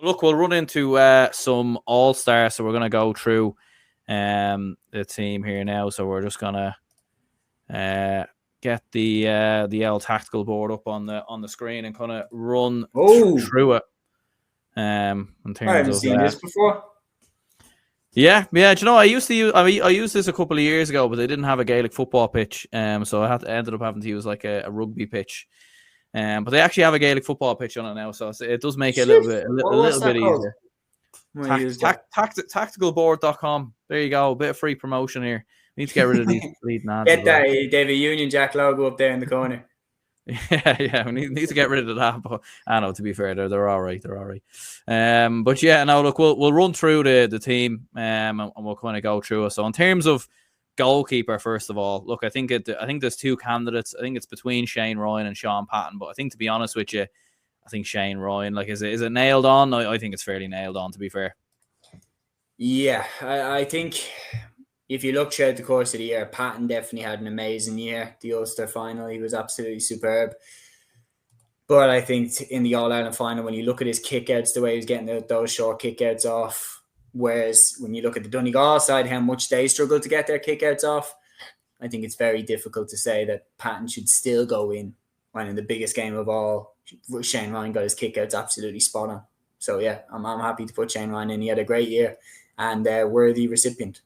Look, we'll run into some all-stars, so we're going to go through the team here now. So we're just going to get the L tactical board up on the screen and kind of run through it. In terms I haven't seen this before. Yeah. Do you know I used this a couple of years ago, but they didn't have a Gaelic football pitch, so I ended up having to use like a rugby pitch. But they actually have a Gaelic football pitch on it now, so it does make it a little bit easier. Tacticalboard.com. There you go. A bit of free promotion here. We need to get rid of these bleeding ads. Get that David Union Jack logo up there in the corner. Yeah, we need to get rid of that. But I know, to be fair, they're all right. But yeah, no, look, we'll run through the team, and we'll kind of go through it. So in terms of goalkeeper, first of all, look, I think there's two candidates. I think it's between Shane Ryan and Sean Patton. But I think, to be honest with you, I think Shane Ryan, like, is it nailed on? I think it's fairly nailed on, to be fair. Yeah, I think if you look throughout the course of the year, Patton definitely had an amazing year. The Ulster final, he was absolutely superb. But I think in the All-Ireland final, when you look at his kickouts, the way he was getting those short kickouts off, whereas when you look at the Donegal side, how much they struggle to get their kickouts off, I think it's very difficult to say that Patton should still go in when in the biggest game of all, Shane Ryan got his kickouts absolutely spot on. So yeah, I'm happy to put Shane Ryan in. He had a great year and worthy recipient.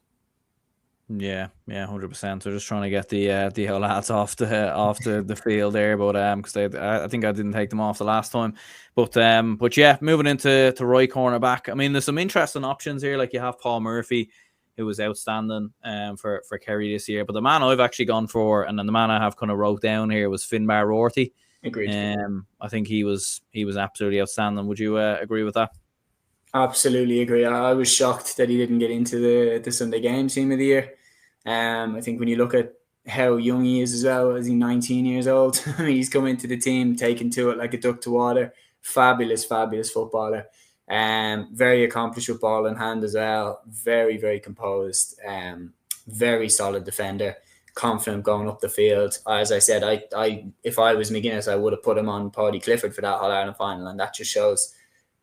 Yeah, 100%. They're just trying to get the whole lads off the field there, but because I think I didn't take them off the last time, but yeah, moving into right cornerback. I mean, there's some interesting options here. Like, you have Paul Murphy, who was outstanding for Kerry this year, but the man I've actually gone for, and then the man I have kind of wrote down here, was Finbar Rorty. Agreed. I think he was absolutely outstanding. Would you agree with that? Absolutely agree. I was shocked that he didn't get into the Sunday game team of the year. I think when you look at how young he is as well, is he 19 years old? I mean, he's come into the team, taken to it like a duck to water. Fabulous footballer. Very accomplished with ball in hand as well. Very, very composed. Very solid defender. Confident going up the field. As I said, I if I was McGuinness, I would have put him on Paddy Clifford for that All-Ireland final, and that just shows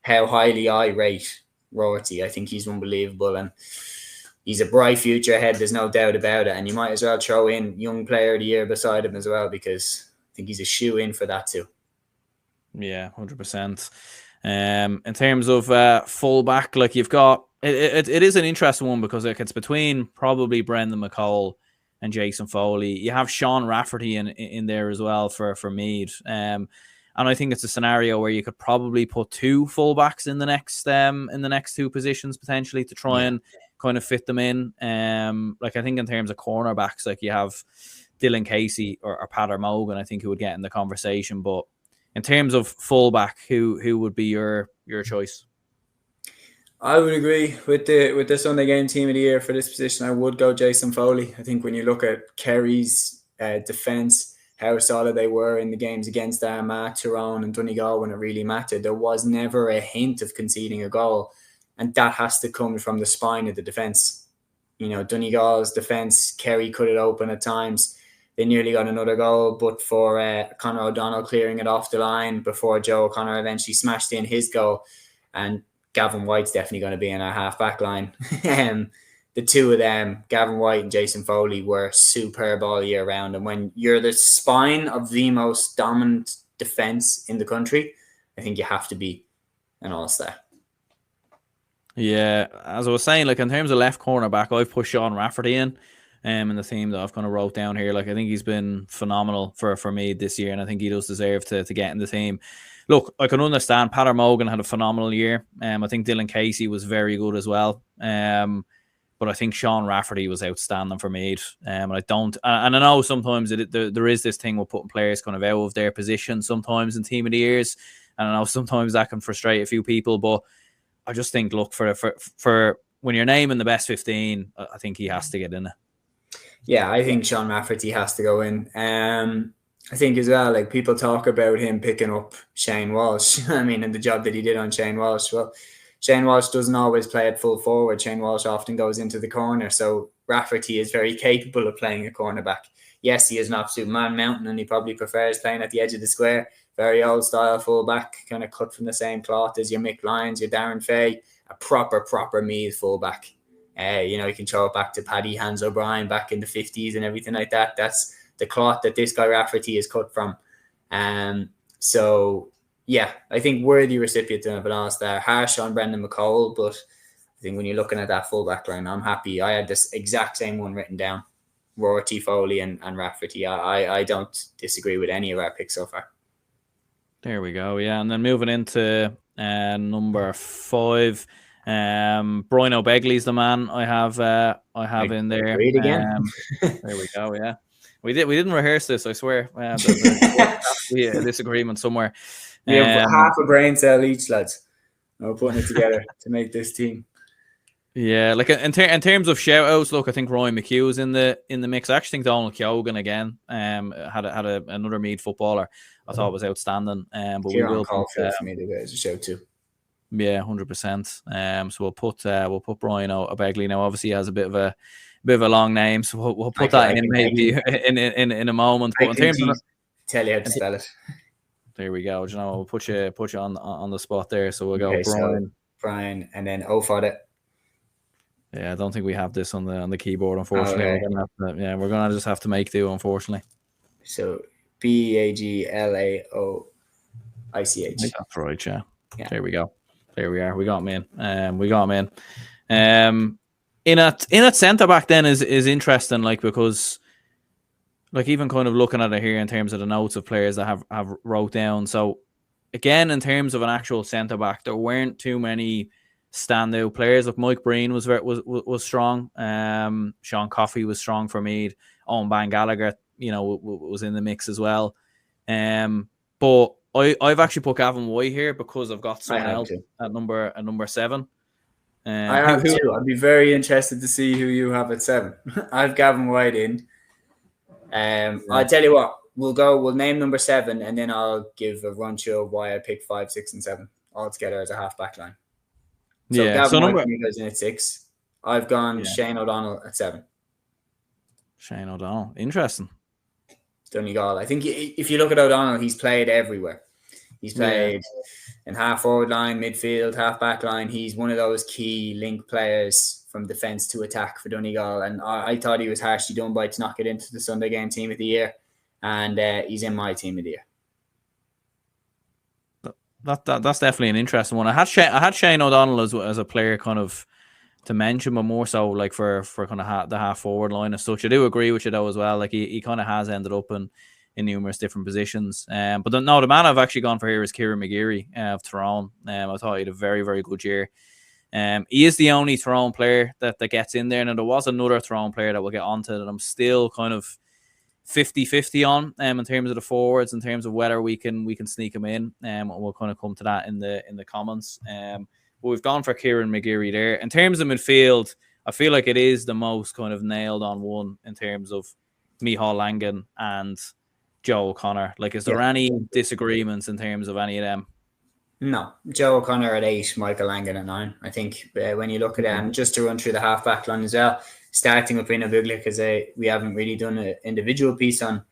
how highly I rate Rorty. I think he's unbelievable, and he's a bright future ahead. There's no doubt about it. And you might as well throw in Young Player of the Year beside him as well, because I think he's a shoe-in for that too. Yeah, 100%. In terms of fullback, like, you've got it is an interesting one, because like, it's between probably Brendan McCall and Jason Foley. You have Sean Rafferty in there as well for Meath. And I think it's a scenario where you could probably put two fullbacks in the next two positions potentially, to try and kind of fit them in. Like, I think in terms of cornerbacks, like, you have Dylan Casey or Pat Morgan, I think, who would get in the conversation. But in terms of fullback, who would be your choice? I would agree with the Sunday game team of the year for this position. I would go Jason Foley. I think when you look at Kerry's defence, how solid they were in the games against Armagh, Tyrone and Donegal when it really mattered, there was never a hint of conceding a goal. And that has to come from the spine of the defence. You know, Donegal's defence, Kerry cut it open at times. They nearly got another goal, but for Conor O'Donnell clearing it off the line before Joe O'Connor eventually smashed in his goal. And Gavin White's definitely going to be in our half-back line. The two of them, Gavin White and Jason Foley, were superb all year round. And when you're the spine of the most dominant defence in the country, I think you have to be an all-star. Yeah, as I was saying, like, in terms of left cornerback, I've pushed Sean Rafferty in the theme that I've kind of wrote down here. Like, I think he's been phenomenal for me this year, and I think he does deserve to get in the team. Look, I can understand Pat Morgan had a phenomenal year. I think Dylan Casey was very good as well. But I think Sean Rafferty was outstanding for Meath. And I know sometimes there is this thing with putting players kind of out of their position sometimes in team of the years. And I know sometimes that can frustrate a few people, but I just think, look, for when you're naming the best 15, I think he has to get in it. Yeah, I think Sean Rafferty has to go in. I think as well, like, people talk about him picking up Shane Walsh. I mean, and the job that he did on Shane Walsh. Well, Shane Walsh doesn't always play at full forward. Shane Walsh often goes into the corner. So Rafferty is very capable of playing a cornerback. Yes, he is an absolute man mountain, and he probably prefers playing at the edge of the square. very old style fullback, kind of cut from the same cloth as your Mick Lyons, your Darren Fay, a proper Meath fullback. You can throw it back to Paddy Hans O'Brien back in the 50s and everything like that. That's the cloth that this guy Rafferty is cut from. So yeah, I think worthy recipient of an all-star. Harsh on Brendan McCole, but I think when you're looking at that fullback line, I'm happy. I had this exact same one written down. Rorty, Foley and Rafferty. I don't disagree with any of our picks so far. There we go. Yeah, and then moving into number 5, Brian O'Begley's the man I have in there. Read again. There we go. Yeah, we didn't rehearse this. I swear. There's a disagreement somewhere. We have half a brain cell each, lads. We're putting it together to make this team. Yeah, like in terms of shout outs, look, I think Ryan McHugh's in the mix. I actually think Donald Keoghan again had another Meath footballer I thought was outstanding. But we will call for me to as a shout too. Yeah, 100%. So we'll put Brian O'Begley now. Obviously, he has a bit of a long name, so we'll put that in maybe in a moment. But in terms of tell you how to spell it. There we go. We'll put you on the spot there. So we'll go Brian, and then O for it. Yeah, I don't think we have this on the keyboard, unfortunately. We're gonna just have to make do, unfortunately. So BAGLAOICH. That's right, yeah. There we go. There we are. We got him in. In a centre back then is interesting, like, because like even kind of looking at it here in terms of the notes of players that have wrote down. So again, in terms of an actual centre back, there weren't too many standout players. Like Mike Breen was strong. Sean Coffey was strong for Meath. Owen Van Gallagher, was in the mix as well. But I've actually put Gavin White here because I've got someone else at number 7. I have too. I'd be very interested to see who you have at 7. I have Gavin White in. I'll tell you what. We'll name number 7, and then I'll give a run through of why I picked 5, 6, and 7 all together as a half-back line. So Gavin White goes in at 6. I've gone Shane O'Donnell at 7. Shane O'Donnell, interesting. Donegal. I think if you look at O'Donnell, he's played everywhere. He's played in half-forward line, midfield, half-back line. He's one of those key link players from defence to attack for Donegal. And I thought he was harshly done by to not get into the Sunday game team of the year. And he's in my team of the year. That's definitely an interesting one. I had Shane O'Donnell as a player kind of to mention, but more so like for kind of the half forward line as such. I do agree with you though as well. Like he kind of has ended up in numerous different positions. But the man I've actually gone for here is Kieran McGeary of Tyrone. I thought he had a very, very good year. He is the only Tyrone player that gets in there, and there was another Tyrone player that we'll get onto that I'm still kind of 50-50 on in terms of the forwards, in terms of whether we can sneak him in. We'll kind of come to that in the comments. But we've gone for Kieran McGeary there. In terms of midfield, I feel like it is the most kind of nailed on one in terms of Micheál Langan and Joe O'Connor. Like, is there any disagreements in terms of any of them? No. Joe O'Connor at 8, Micheál Langan at 9. I think when you look at them, just to run through the half-back line as well, starting with Brina Buglick, because we haven't really done an individual piece on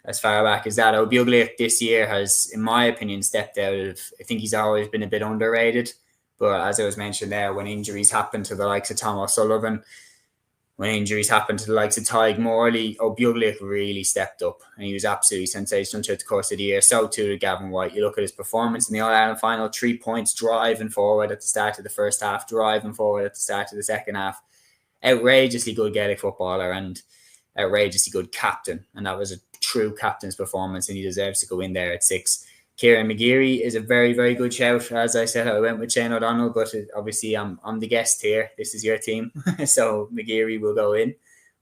as far back as that. Buglick this year has, in my opinion, stepped out of, I think he's always been a bit underrated. But as I was mentioned there, when injuries happen to the likes of Tom O'Sullivan, when injuries happen to the likes of Tyg Morley, Buglick really stepped up. And he was absolutely sensational throughout the course of the year. So too did Gavin White. You look at his performance in the All-Ireland final, 3 points, driving forward at the start of the first half, driving forward at the start of the second half. Outrageously good Gaelic footballer and outrageously good captain. And that was a true captain's performance, and he deserves to go in there at 6. Kieran McGeary is a very, very good shout. As I said, I went with Shane O'Donnell, but obviously I'm the guest here. This is your team. So McGeary will go in.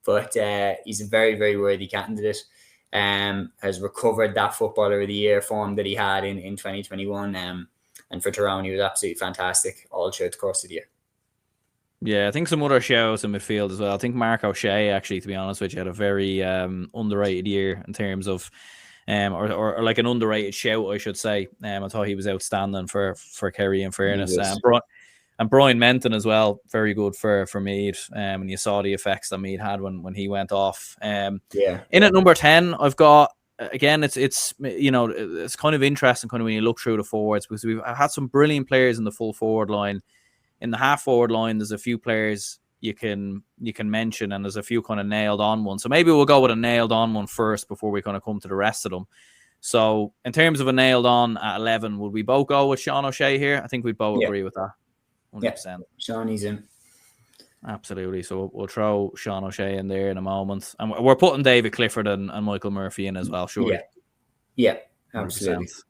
But he's a very, very worthy candidate. Has recovered that Footballer of the Year form that he had in 2021. And for Tyrone, he was absolutely fantastic all throughout the course of the year. Yeah, I think some other shouts in midfield as well. I think Mark O'Shea, actually, to be honest with you, had a very underrated year in terms of, or like an underrated shout, I should say. I thought he was outstanding for Kerry, in fairness. And Brian Menton as well, very good for Meath. And you saw the effects that Meath had when he went off. In at number 10, I've got again, it's it's kind of interesting kind of when you look through the forwards, because we've had some brilliant players in the full forward line. In the half forward line, there's a few players you can mention, and there's a few kind of nailed on ones. So maybe we'll go with a nailed on one first before we kind of come to the rest of them. So in terms of a nailed on at 11, would we both go with Sean O'Shea here? I think we'd both agree with that. 100%. Yeah, Sean's in. Absolutely. So we'll throw Sean O'Shea in there in a moment. And we're putting David Clifford and Michael Murphy in as well, surely. Yeah, absolutely. 100%.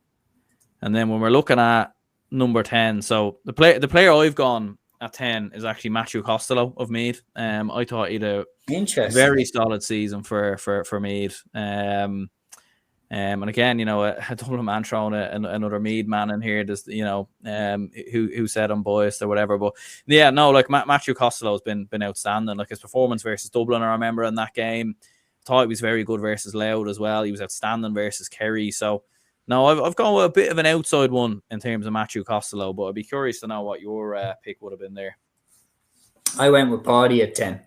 And then when we're looking at number 10, so the player I've gone at 10 is actually Matthew Costello of Meath. I thought he'd a very solid season for Meath. And again, a Dublin man throwing another Meath man in here. There's, who said I'm biased or whatever. But yeah, no, like Matthew Costello has been outstanding. Like his performance versus Dublin, I remember in that game, thought he was very good versus Louth as well. He was outstanding versus Kerry. So no, I've gone with a bit of an outside one in terms of Matthew Costello, but I'd be curious to know what your pick would have been there. I went with Paddy at 10.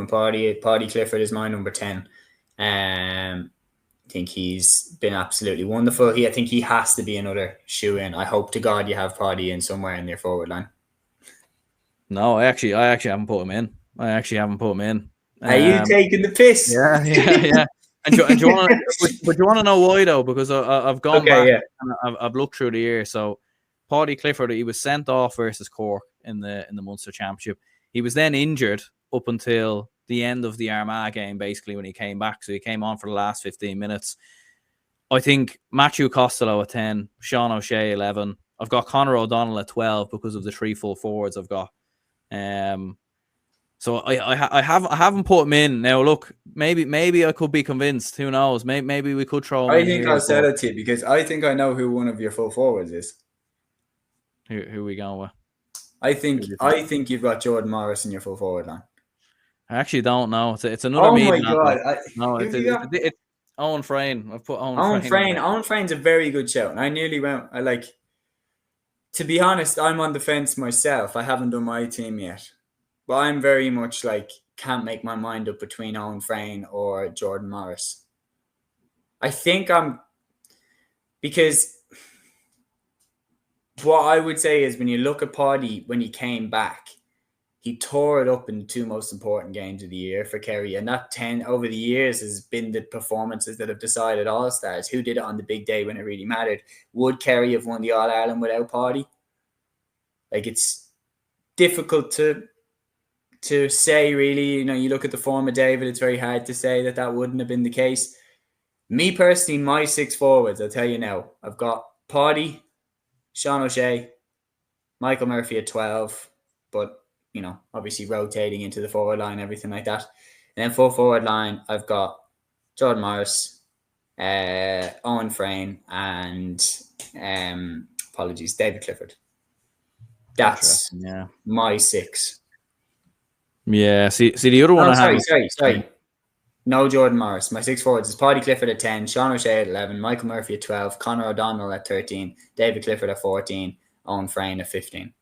Paddy Clifford is my number 10. I think he's been absolutely wonderful. I think he has to be another shoe-in. I hope to God you have Paddy in somewhere in your forward line. No, I actually haven't put him in. Are you taking the piss? Yeah. And do you want to know why though? Because I've gone back and I've looked through the year. So Paddy Clifford, he was sent off versus Cork in the Munster Championship. He was then injured up until the end of the Armagh game, basically, when he came back. So he came on for the last 15 minutes. I think Matthew Costello at 10, Sean O'Shea 11. I've got Conor O'Donnell at 12 because of the three full forwards I've got. So I haven't put him in. Now look, maybe I could be convinced. Who knows? Maybe we could throw him in. I think I'll sell it to you because I think I know who one of your full forwards is. Who are we going with? I think you've got Jordan Morris in your full forward line. I actually don't know. It's another. Oh my God! It's Owen Frayne. I've put Owen Frayne. Owen Frayne's a very good shout, and I nearly went. To be honest, I'm on the fence myself. I haven't done my team yet, but I'm very much can't make my mind up between Owen Frayne or Jordan Morris. I think because what I would say is when you look at Paddy when he came back, he tore it up in the two most important games of the year for Kerry. And that 10 over the years has been the performances that have decided All-Stars. Who did it on the big day when it really mattered? Would Kerry have won the All-Ireland without Paddy? It's difficult to say, really. You look at the form of David, it's very hard to say that wouldn't have been the case. Me personally, my six forwards, I'll tell you now, I've got Paddy, Sean O'Shea, Michael Murphy at 12, but obviously rotating into the forward line, everything like that. And then full forward line, I've got Jordan Morris, Owen Frayne, and David Clifford. That's my six. Yeah, see the other one. Sorry. No Jordan Morris. My six forwards is Paddy Clifford at 10, Sean O'Shea at 11, Michael Murphy at 12, Conor O'Donnell at 13, David Clifford at 14, Owen Frayne at 15.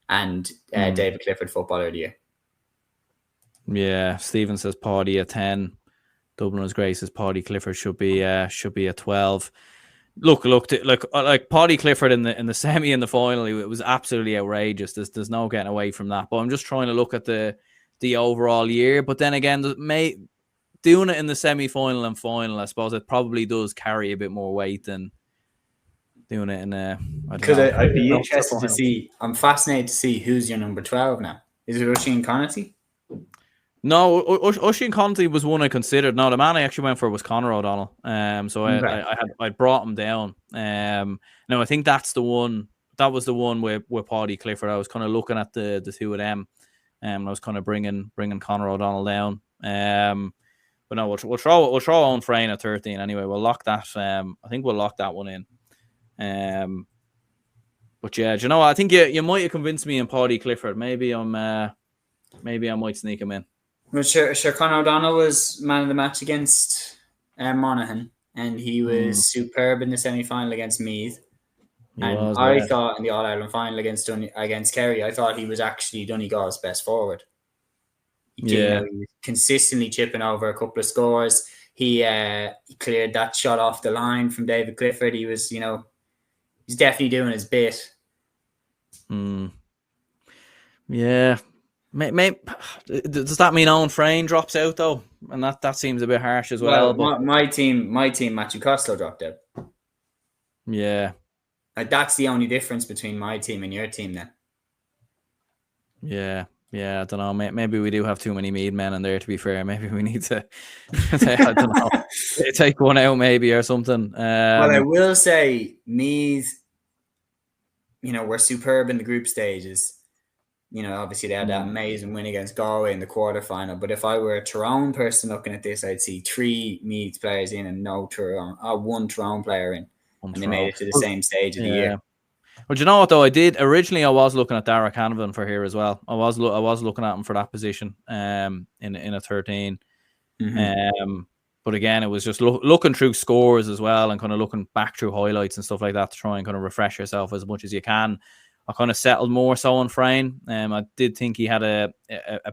And David Clifford, Footballer of the Year. Yeah, Stephen says Paddy at 10. Dubliners Grace says Paddy Clifford should be at 12. Look, like Paddy Clifford in the semi and the final, it was absolutely outrageous. There's no getting away from that. But I'm just trying to look at the overall year. But then again, doing it in the semi-final and final, I suppose it probably does carry a bit more weight than doing it in because I'd be interested to see. I'm fascinated to see who's your number 12 now. Is it Oisin Connaughton? No, Oisin Connaughton was one I considered. No, the man I actually went for was Conor O'Donnell. So I brought him down. No, I think that's the one. That was the one with Paddy Clifford. I was kind of looking at the two of them, I was kind of bringing Conor O'Donnell down. But no, we'll throw Owen Frayne at 13 anyway. We'll lock that. I think we'll lock that one in. But yeah, do you know, I think you might have convinced me in Paddy Clifford. Maybe I might sneak him in. Well, sure. Conor O'Donnell was man of the match against Monaghan, and he was superb in the semi-final against Meath. I thought in the All-Ireland final against Kerry, I thought he was actually Donegal's best forward. He was consistently chipping over a couple of scores. he cleared that shot off the line from David Clifford. He was, he's definitely doing his bit. Yeah. Does that mean Owen Frayne drops out though? And that seems a bit harsh as well. But my team, Matthew Costello dropped out. Yeah. That's the only difference between my team and your team then. Yeah. I don't know. Maybe we do have too many Mead men in there, to be fair. Maybe we need to, I don't know, take one out maybe or something. Well, I will say Mead, were superb in the group stages. Obviously they had that amazing win against Galway in the quarterfinal. But if I were a Tyrone person looking at this, I'd see 3 Meath players in and one Tyrone player in. And they made it to the same stage of the year. Well, do you know what though? I was looking at Dara Canavan for here as well. I was looking at him for that position in a 13. But again, it was just looking through scores as well and kind of looking back through highlights and stuff like that to try and kind of refresh yourself as much as you can. I kind of settled more so on Frayne. I did think he had a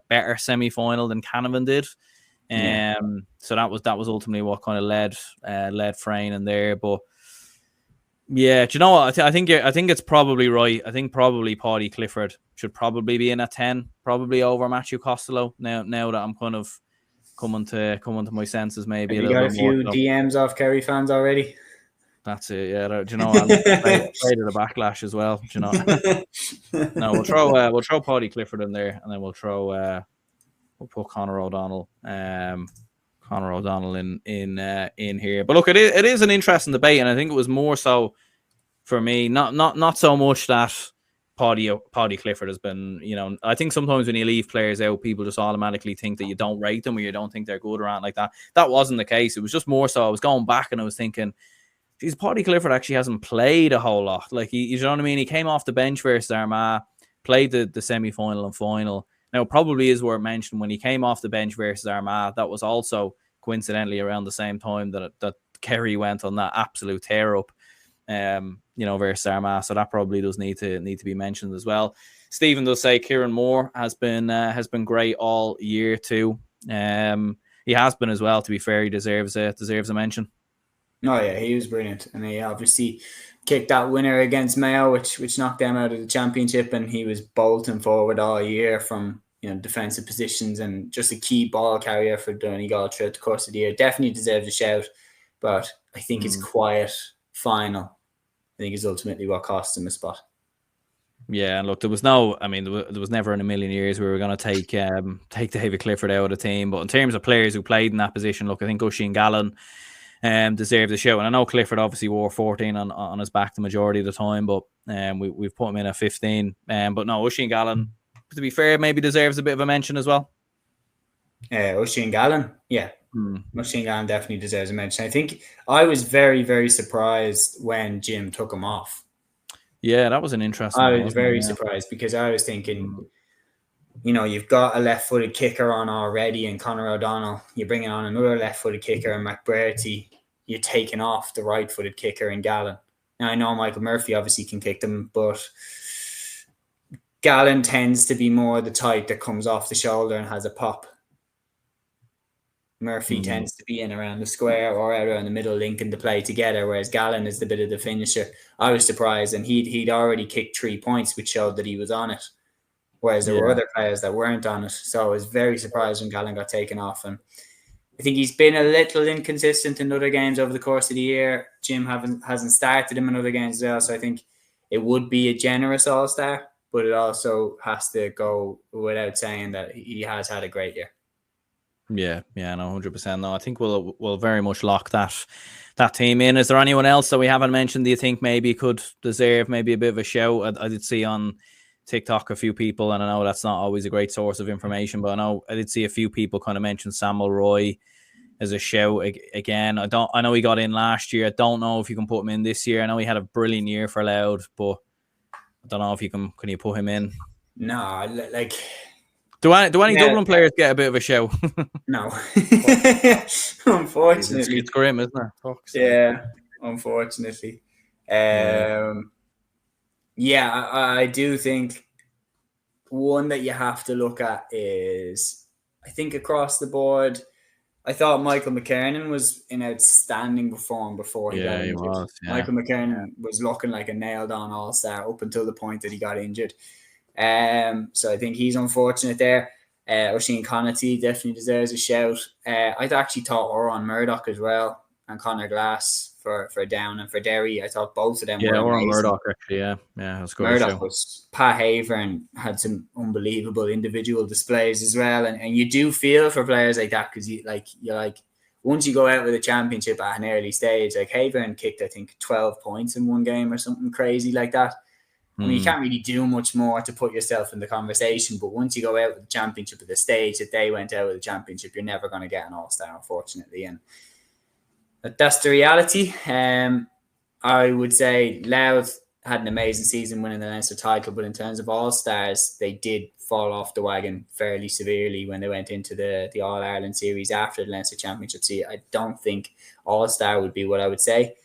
better semi-final than Canavan did. So that was ultimately what kind of led Frayne in there. But yeah, do you know what? I think it's probably right. I think probably Paddy Clifford should probably be in at 10, probably over Matthew Costello. Now that I'm kind of coming to my senses, maybe Have a little bit more. You got a few DMs off Kerry fans already? That's it. Yeah, do you know? I'm afraid of the backlash as well. Do you know? No, we'll throw Paddy Clifford in there, and then we'll put Conor O'Donnell. Conor O'Donnell in here. But look, it is an interesting debate, and I think it was more so for me, not so much that Paddy Clifford has been, I think sometimes when you leave players out, people just automatically think that you don't rate them or you don't think they're good or anything like that. That wasn't the case. It was just more so I was going back and I was thinking, geez, Paddy Clifford actually hasn't played a whole lot. Like, you know what I mean? He came off the bench versus Armagh, played the semi-final and final. Now, it probably is worth mentioning when he came off the bench versus Armagh, that was also coincidentally around the same time that Kerry went on that absolute tear up, versus Armagh. So that probably does need to be mentioned as well. Stephen does say Kieran Moore has been great all year too. He has been as well. To be fair, he deserves a mention. Oh yeah, he was brilliant, and he obviously kicked that winner against Mayo, which knocked them out of the championship. And he was bolting forward all year from defensive positions and just a key ball carrier for Donegal throughout the course of the year. Definitely deserves a shout, but I think his quiet final, I think, is ultimately what cost him a spot. Yeah, and look, there was never in a million years we were going to take David Clifford out of the team. But in terms of players who played in that position, look, I think Oisin Gallen deserves a shout. And I know Clifford obviously wore 14 on his back the majority of the time, but we've put him in at 15. But no, Oisin Gallen, to be fair, maybe deserves a bit of a mention as well. Oisin Gallen, yeah. Oisin Gallen definitely deserves a mention. I think I was very, very surprised when Jim took him off. Yeah, that was an interesting one. I was very surprised because I was thinking, you've got a left-footed kicker on already in Conor O'Donnell. You're bringing on another left-footed kicker in McBrearty. You're taking off the right-footed kicker in Gallen. Now, I know Michael Murphy obviously can kick them, but Gallen tends to be more the type that comes off the shoulder and has a pop. Murphy tends to be in around the square or out around the middle, linking the play together, whereas Gallen is the bit of the finisher. I was surprised, and he'd already kicked 3 points, which showed that he was on it. Whereas there were other players that weren't on it. So I was very surprised when Gallen got taken off. And I think he's been a little inconsistent in other games over the course of the year. Jim hasn't started him in other games as well. So I think it would be a generous all-star, but it also has to go without saying that he has had a great year. Yeah, no, 100%. No, I think we'll very much lock that team in. Is there anyone else that we haven't mentioned that you think maybe could deserve maybe a bit of a shout? I did see on TikTok a few people, and I know that's not always a great source of information, but I did see a few people kind of mention Samuel Roy as a shout again. I know he got in last year. I don't know if you can put him in this year. I know he had a brilliant year for Louth, but I don't know if can you put him in? No, like do any Dublin players get a bit of a show? No, unfortunately, it's grim, isn't it? Yeah, unfortunately. Yeah, I do think one that you have to look at is, I think across the board, I thought Michael McKernan was in outstanding form before he got Yeah, he injured. was. Yeah. Michael McKernan was looking like a nailed-on all-star up until the point that he got injured. So I think he's unfortunate there. Oisin Connaughton definitely deserves a shout. I'd actually thought Oran Murdoch as well, and Conor Glass for Down and for Derry. I thought both of them were Or amazing. Murdoch, actually, yeah, that's good. Murdoch was Pat Havern had some unbelievable individual displays as well, and you do feel for players like that because you're like once you go out with a championship at an early stage, like Havern kicked I think 12 points in one game or something crazy like that. I mean, you can't really do much more to put yourself in the conversation, but once you go out with the championship at the stage that they went out with the championship, you're never going to get an all-star, unfortunately, and that's the reality. I would say Louth had an amazing season winning the Leinster title, but in terms of all-stars, they did fall off the wagon fairly severely when they went into the All-Ireland series after the Leinster Championship. So I don't think all-star would be what I would say.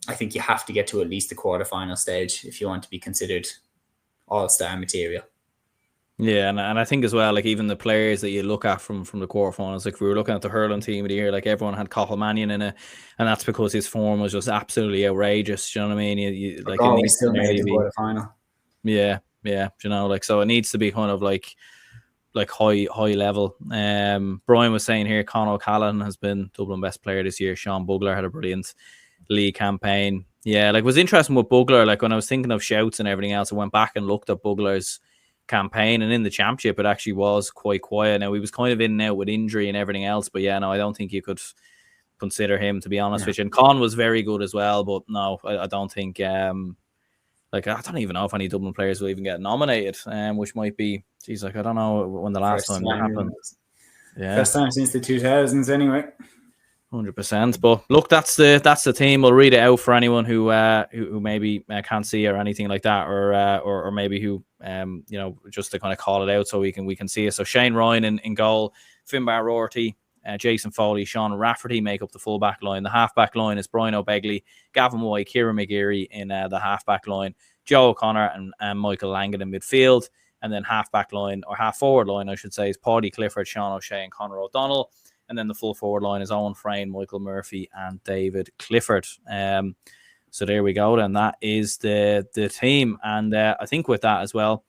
I think you have to get to at least the quarterfinal stage if you want to be considered all-star material. Yeah, and I think as well, like even the players that you look at from the quarterfinals, like we were looking at the hurling team of the year, like everyone had Cathal Mannion in it, and that's because his form was just absolutely outrageous. Do you know what I mean? You like it needs still to made the be quarterfinal. Yeah. You know, like so it needs to be kind of like high level. Brian was saying here, Conor O'Callaghan has been Dublin best player this year. Sean Bugler had a brilliant league campaign. Yeah, like it was interesting with Bugler. Like when I was thinking of shouts and everything else, I went back and looked at Bugler's campaign, and in the championship it actually was quite quiet. Now he was kind of in and out with injury and everything else, but yeah, no, I don't think you could consider him, to be honest with you. And Con was very good as well, but no, I don't think like I don't even know if any Dublin players will even get nominated, which might be, geez, like I don't know when the last time that happened. Yeah, first time since the 2000s anyway. 100%. But look, that's the team. We'll read it out for anyone who maybe can't see or anything like that, or maybe who you know, just to kind of call it out so we can see it. So Shane Ryan in goal, Finbar Rorty, Jason Foley, Sean Rafferty make up the fullback line. The halfback line is Brian O'Begley, Gavin Moy, Kieran McGeary in the halfback line, Joe O'Connor and Michael Langan in midfield, and then half forward line, I should say, is Paddy Clifford, Sean O'Shea, and Conor O'Donnell. And then the full forward line is Owen Frayne, Michael Murphy, and David Clifford. So there we go. Then that is the team. And I think with that as well,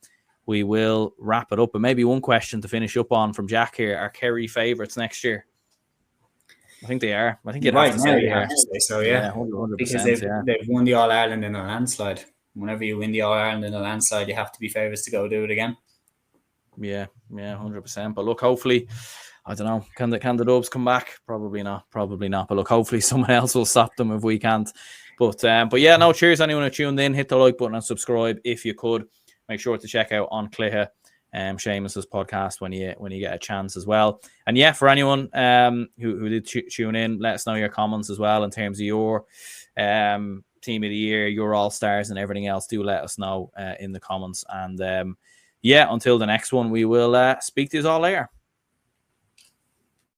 we will wrap it up. But maybe one question to finish up on from Jack here: are Kerry favourites next year? I think they are. I think you'd have to say so. Yeah, 100%, because they've won the All Ireland in a landslide. Whenever you win the All Ireland in a landslide, you have to be favourites to go do it again. Yeah, 100%. But look, hopefully, I don't know, can the Dubs come back? Probably not. But look, hopefully someone else will stop them if we can't. But yeah, no, cheers anyone who tuned in. Hit the like button and subscribe if you could. Make sure to check out On Clitha, Seamus's podcast when you get a chance as well. And yeah, for anyone who did tune in, let us know your comments as well in terms of your team of the year, your all-stars and everything else. Do let us know in the comments. And yeah, until the next one, we will speak to you all later.